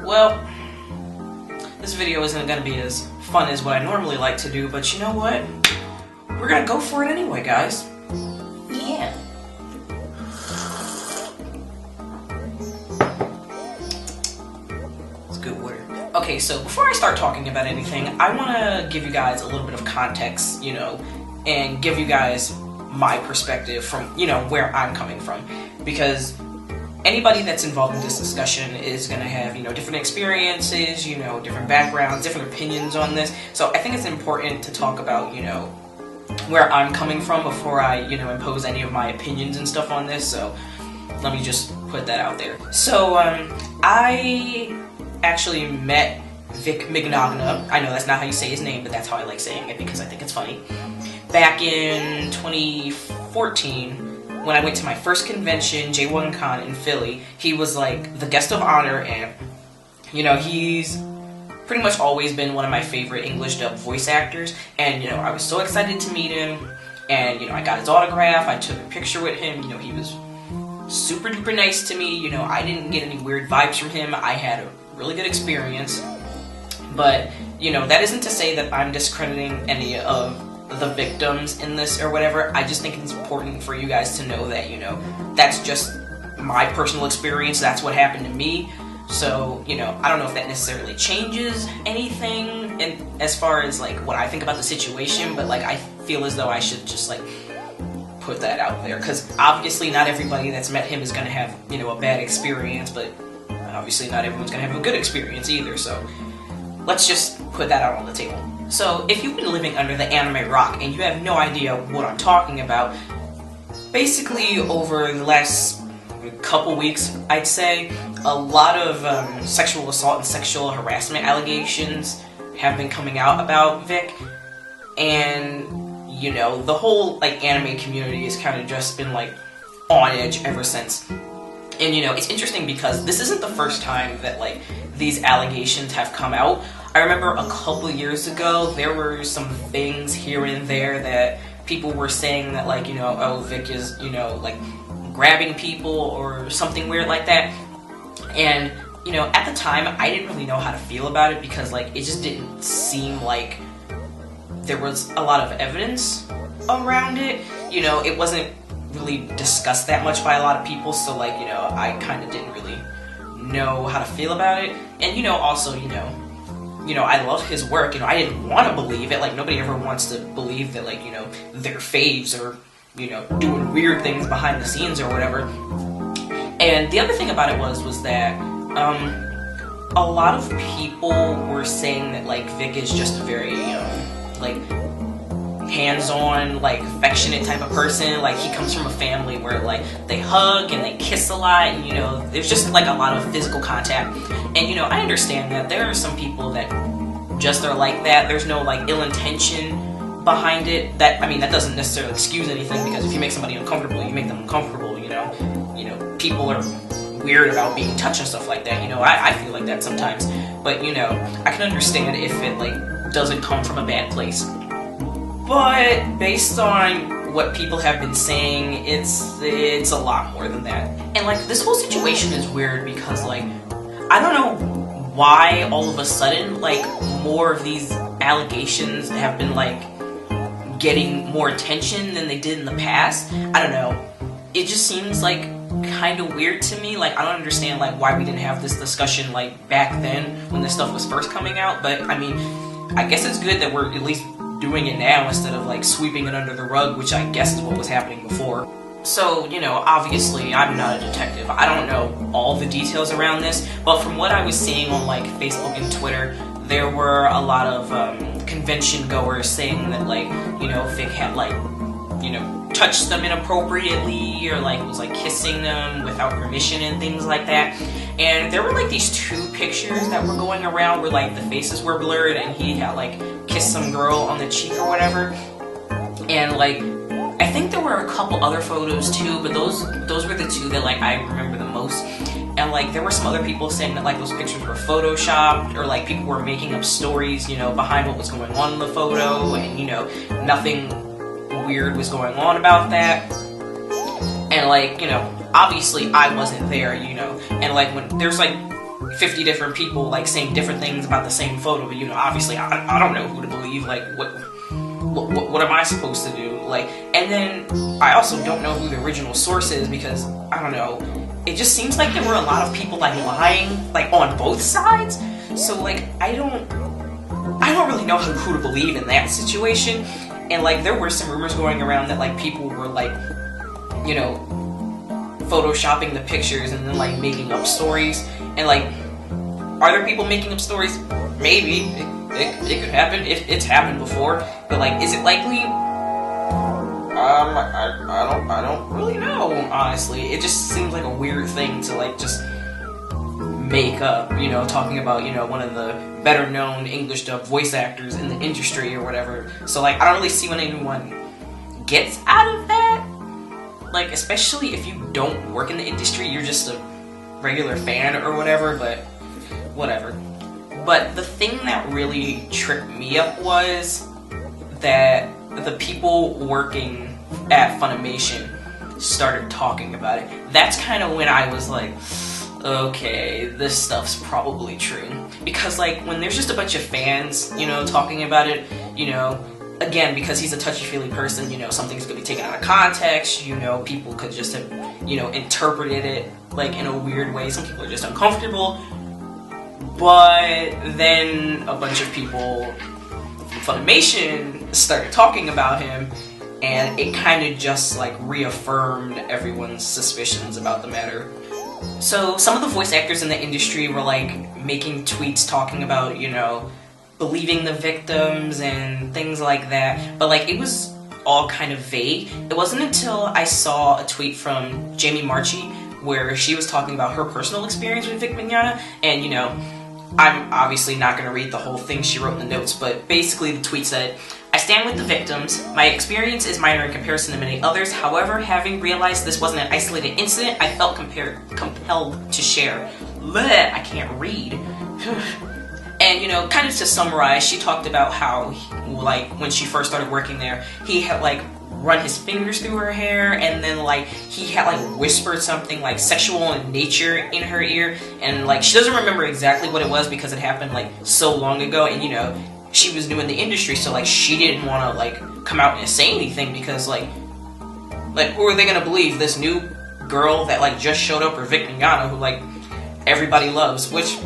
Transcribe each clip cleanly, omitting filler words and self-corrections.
Well, this video isn't going to be as fun as what I normally like to do, but you know what? We're going to go for it anyway, guys. Yeah. It's good water. Okay, so before I start talking about anything, I want to give you guys a little bit of context, and give you guys my perspective from, where I'm coming from. Because anybody that's involved in this discussion is going to have, different experiences, different backgrounds, different opinions on this. So I think it's important to talk about, where I'm coming from before I, impose any of my opinions and stuff on this. So let me just put that out there. So I actually met Vic Mignogna. I know that's not how you say his name, but that's how I like saying it because I think it's funny. Back in 2014, when I went to my first convention, J1Con in Philly, he was like the guest of honor, and he's pretty much always been one of my favorite English dub voice actors, and I was so excited to meet him, and I got his autograph, I took a picture with him, he was super duper nice to me, I didn't get any weird vibes from him, I had a really good experience, but that isn't to say that I'm discrediting any of the victims in this or whatever. I just think it's important for you guys to know that, that's just my personal experience, that's what happened to me. So, I don't know if that necessarily changes anything and as far as like what I think about the situation, but like I feel as though I should just like put that out there, because obviously not everybody that's met him is going to have, a bad experience, but obviously not everyone's going to have a good experience either, so let's just put that out on the table. So, if you've been living under the anime rock and you have no idea what I'm talking about, basically over the last couple weeks, I'd say, a lot of sexual assault and sexual harassment allegations have been coming out about Vic, and, the whole, like, anime community has kind of just been, like, on edge ever since. And, it's interesting because this isn't the first time that, like, these allegations have come out. I remember a couple years ago, there were some things here and there that people were saying that, like, oh, Vic is, like, grabbing people or something weird like that. And, at the time, I didn't really know how to feel about it because, like, it just didn't seem like there was a lot of evidence around it. It wasn't really discussed that much by a lot of people, so, like, I kind of didn't really know how to feel about it. And, also, I love his work, I didn't want to believe it, like, nobody ever wants to believe that, like, their faves are, doing weird things behind the scenes or whatever. And the other thing about it was that, a lot of people were saying that, like, Vic is just a very, like, hands-on, like, affectionate type of person. Like, he comes from a family where, like, they hug and they kiss a lot, and, there's just, like, a lot of physical contact. And, I understand that there are some people that just are like that. There's no, like, ill intention behind it. That doesn't necessarily excuse anything, because if you make somebody uncomfortable, you make them uncomfortable, people are weird about being touched and stuff like that, I feel like that sometimes. But, I can understand if it, like, doesn't come from a bad place. But based on what people have been saying, it's a lot more than that. And, like, this whole situation is weird because, like, I don't know why all of a sudden, like, more of these allegations have been, like, getting more attention than they did in the past. I don't know. It just seems, like, kind of weird to me. Like, I don't understand, like, why we didn't have this discussion, like, back then when this stuff was first coming out. But, I guess it's good that we're at least doing it now instead of, like, sweeping it under the rug, which I guess is what was happening before. So, obviously, I'm not a detective. I don't know all the details around this, but from what I was seeing on, like, Facebook and Twitter, there were a lot of convention goers saying that, like, Vic had, like, touched them inappropriately, or, like, was, like, kissing them without permission and things like that. And there were, like, these two pictures that were going around where, like, the faces were blurred and he had, like, kissed some girl on the cheek or whatever. And, like, I think there were a couple other photos too, but those were the two that, like, I remember the most. And, like, there were some other people saying that, like, those pictures were photoshopped, or, like, people were making up stories, behind what was going on in the photo, and, nothing weird was going on about that. And, like, obviously I wasn't there, and, like, when there's, like, 50 different people, like, saying different things about the same photo, but, you know, obviously, I don't know who to believe, like, what am I supposed to do? Like, and then I also don't know who the original source is, because, I don't know, it just seems like there were a lot of people, like, lying, like, on both sides, so, like, I don't really know who to believe in that situation. And, like, there were some rumors going around that, like, people were, like, you know, photoshopping the pictures and then, like, making up stories. And, like, are there people making up stories? Maybe. It could happen. It's happened before. But, like, is it likely? I don't really know, honestly. It just seems like a weird thing to, like, just make up, you know, talking about, you know, one of the better known English dub voice actors in the industry or whatever. So, like, I don't really see what anyone gets out of that. Like, especially if you don't work in the industry, you're just a regular fan or whatever, but whatever. But the thing that really tripped me up was that the people working at Funimation started talking about it. That's kind of when I was like, okay, this stuff's probably true. Because, like, when there's just a bunch of fans, you know, talking about it, you know, again, because he's a touchy-feely person, you know, something's gonna be taken out of context, you know, people could just have, you know, interpreted it, like, in a weird way. Some people are just uncomfortable. But then a bunch of people from Funimation started talking about him, and it kind of just, like, reaffirmed everyone's suspicions about the matter. So some of the voice actors in the industry were, like, making tweets talking about, you know, believing the victims and things like that, but, like, it was all kind of vague. It wasn't until I saw a tweet from Jamie Marchi where she was talking about her personal experience with Vic Mignogna, and, you know, I'm obviously not going to read the whole thing she wrote in the notes, but basically the tweet said, "I stand with the victims. My experience is minor in comparison to many others. However, having realized this wasn't an isolated incident, I felt compelled to share." Blech, I can't read. And, you know, kind of to summarize, she talked about how, like, when she first started working there, he had, like, run his fingers through her hair, and then, like, he had, like, whispered something, like, sexual in nature in her ear, and, like, she doesn't remember exactly what it was because it happened, like, so long ago, and, you know, she was new in the industry, so, like, she didn't want to, like, come out and say anything because, like, who are they gonna believe? This new girl that, like, just showed up, or Vic Mignogna, who, like, everybody loves, which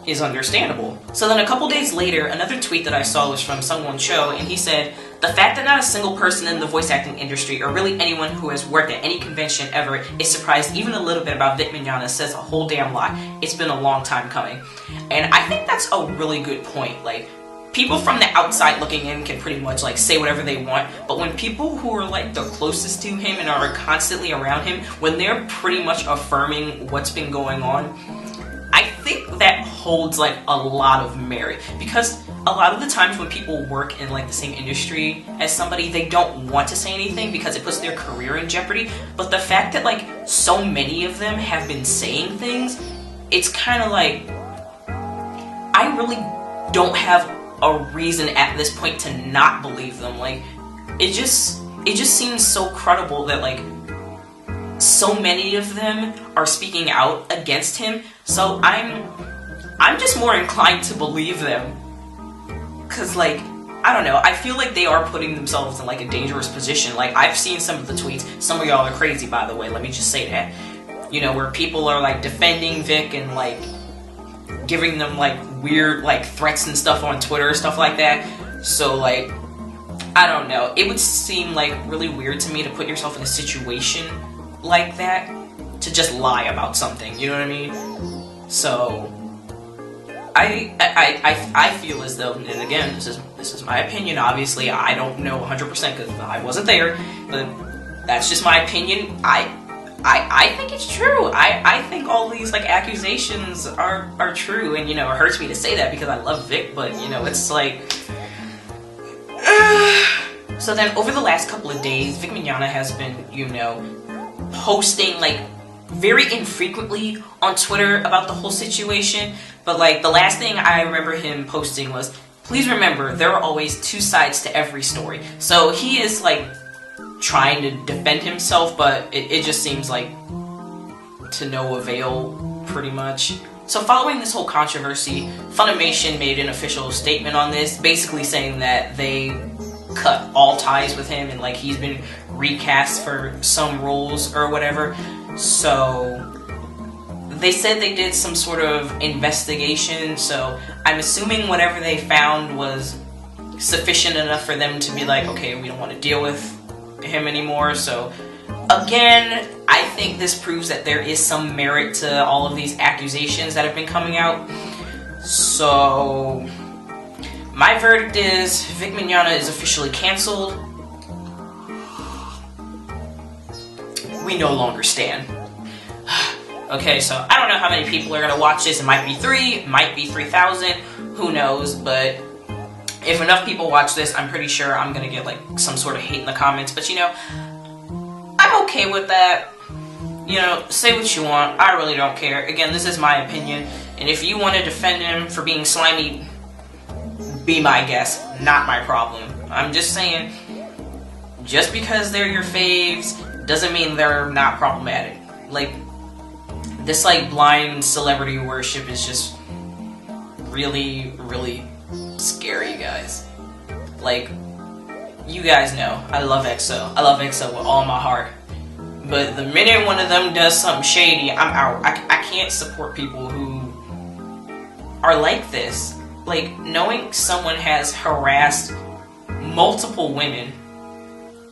is understandable. So then a couple days later, another tweet that I saw was from Sungwon Cho, and he said, "The fact that not a single person in the voice acting industry, or really anyone who has worked at any convention ever, is surprised even a little bit about Vic Mignogna says a whole damn lot. It's been a long time coming." And I think that's a really good point. Like, people from the outside looking in can pretty much, like, say whatever they want, but when people who are, like, the closest to him and are constantly around him, when they're pretty much affirming what's been going on, I think that holds, like, a lot of merit, because a lot of the times when people work in, like, the same industry as somebody, they don't want to say anything because it puts their career in jeopardy, but the fact that, like, so many of them have been saying things, it's kind of like, I really don't have a reason at this point to not believe them. Like, it just seems so credible that, like, so many of them are speaking out against him, so I'm just more inclined to believe them, because, like, I don't know, I feel like they are putting themselves in, like, a dangerous position. Like, I've seen some of the tweets, some of y'all are crazy, by the way, let me just say that, you know, where people are, like, defending Vic and, like, giving them, like, weird, like, threats and stuff on Twitter, stuff like that. So, like, I don't know, it would seem, like, really weird to me to put yourself in a situation like that to just lie about something, you know what I mean? So I feel as though, and again, this is my opinion, obviously I don't know 100% because I wasn't there, but that's just my opinion. I think it's true. I think all these, like, accusations are true, and, you know, it hurts me to say that because I love Vic, but, you know, it's like so then over the last couple of days, Vic Mignogna has been, you know, posting, like, very infrequently on Twitter about the whole situation, but, like, the last thing I remember him posting was, "Please remember, there are always two sides to every story." So he is, like, trying to defend himself, but it just seems like to no avail, pretty much. So following this whole controversy, Funimation made an official statement on this, basically saying that they cut all ties with him and like he's been recast for some roles or whatever. So they said they did some sort of investigation, so I'm assuming whatever they found was sufficient enough for them to be like, okay, we don't want to deal with him anymore. So again, I think this proves that there is some merit to all of these accusations that have been coming out. So my verdict is Vic Mignogna is officially canceled. We no longer stand. Okay, so I don't know how many people are going to watch this. It might be 3, it might be 3,000, who knows, but if enough people watch this, I'm pretty sure I'm going to get like some sort of hate in the comments, but you know, I'm okay with that. You know, say what you want, I really don't care. Again, this is my opinion, and if you want to defend him for being slimy, be my guest, not my problem. I'm just saying, just because they're your faves, doesn't mean they're not problematic. Like, this like blind celebrity worship is just really, really scary, guys. Like, you guys know, I love EXO. I love EXO with all my heart. But the minute one of them does something shady, I'm out. I can't support people who are like this. Like, knowing someone has harassed multiple women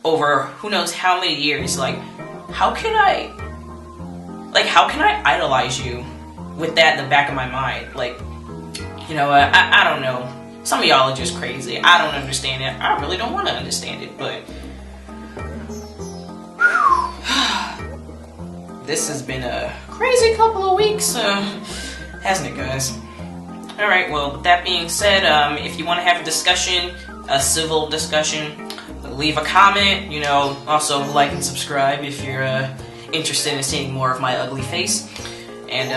over who knows how many years, like, how can I idolize you with that in the back of my mind? Like, you know, I don't know. Some of y'all are just crazy. I don't understand it. I really don't want to understand it, but this has been a crazy couple of weeks, hasn't it, guys? Alright, well, with that being said, if you want to have a discussion, a civil discussion, leave a comment, you know, also like and subscribe if you're interested in seeing more of my ugly face, and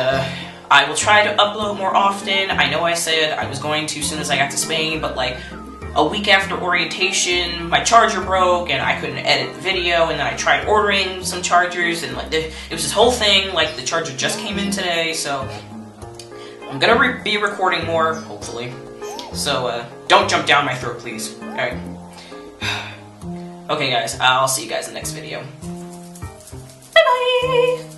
I will try to upload more often. I know I said I was going to as soon as I got to Spain, but like a week after orientation, my charger broke and I couldn't edit the video, and then I tried ordering some chargers, and like it was this whole thing. Like, the charger just came in today, so I'm gonna be recording more, hopefully. So don't jump down my throat, please. Alright. Okay, guys, I'll see you guys in the next video. Bye-bye!